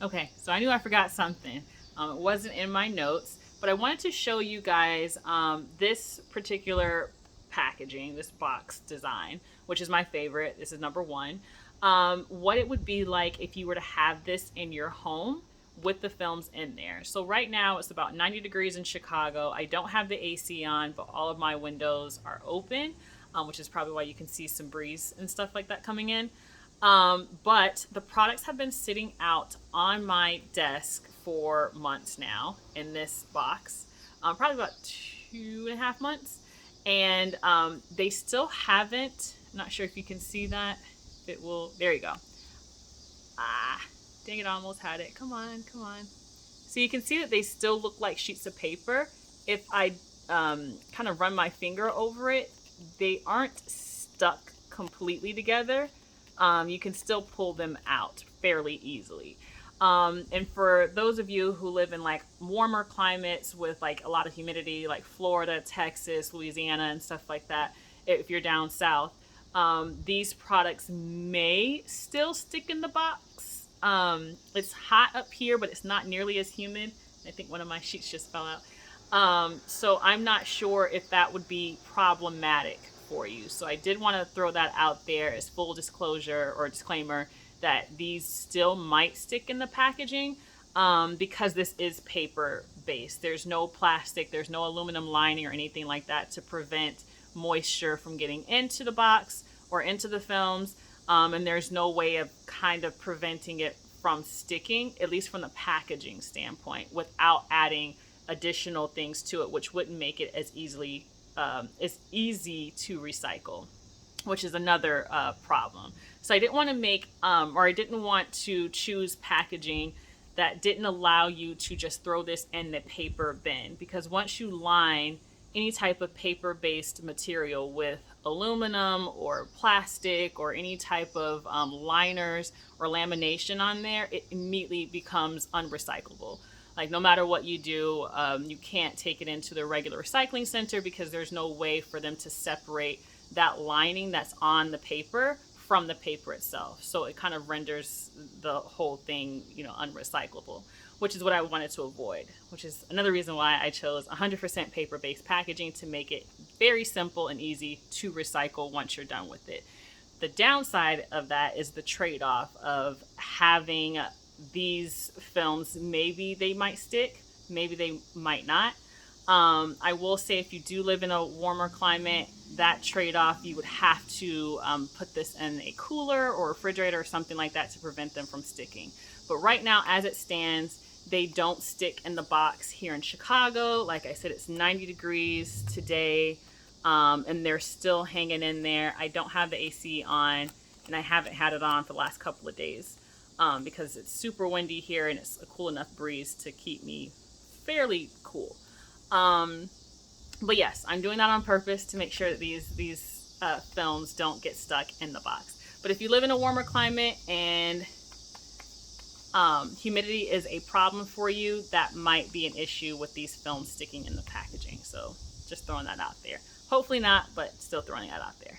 Okay, so I knew I forgot something. It wasn't in my notes, but I wanted to show you guys this particular packaging, this box design, which is my favorite. This is number one. What it would be like if you were to have this in your home with the films in there. So right now it's about 90 degrees in Chicago. I don't have the AC on, but all of my windows are open, which is probably why you can see some breeze and stuff like that coming in. But the products have been sitting out on my desk for months now in this box, probably about 2.5 months. And they still haven't, I'm not sure if you can see that. It will, there you go. Ah, dang it, I almost had it. Come on, come on. So you can see that they still look like sheets of paper. If I kind of run my finger over it, they aren't stuck completely together. You can still pull them out fairly easily. And for those of you who live in like warmer climates with like a lot of humidity, like Florida, Texas, Louisiana, and stuff like that, if you're down south, these products may still stick in the box. It's hot up here, but it's not nearly as humid. I think one of my sheets just fell out. So I'm not sure if that would be problematic for you. So I did want to throw that out there as full disclosure or disclaimer that these still might stick in the packaging because this is paper based. There's no plastic, there's no aluminum lining or anything like that to prevent moisture from getting into the box or into the films. And there's no way of kind of preventing it from sticking, at least from the packaging standpoint, without adding additional things to it, which wouldn't make it as easy to recycle, which is another problem. So I didn't want to make, or I didn't want to choose packaging that didn't allow you to just throw this in the paper bin, because once you line any type of paper-based material with aluminum or plastic or any type of liners or lamination on there, it immediately becomes unrecyclable. Like no matter what you do, you can't take it into the regular recycling center because there's no way for them to separate that lining that's on the paper from the paper itself. So it kind of renders the whole thing, unrecyclable, which is what I wanted to avoid, which is another reason why I chose 100% paper-based packaging, to make it very simple and easy to recycle once you're done with it. The downside of that is the trade-off of having these films. Maybe they might stick, maybe they might not. I will say if you do live in a warmer climate, that trade-off, you would have to put this in a cooler or refrigerator or something like that to prevent them from sticking. But right now, as it stands, they don't stick in the box here in Chicago. Like I said, it's 90 degrees today, and they're still hanging in there. I don't have the AC on, and I haven't had it on for the last couple of days because it's super windy here and it's a cool enough breeze to keep me fairly cool. But yes, I'm doing that on purpose to make sure that these films don't get stuck in the box. But if you live in a warmer climate and humidity is a problem for you, that might be an issue with these films sticking in the packaging. So just throwing that out there. Hopefully not, but still throwing that out there.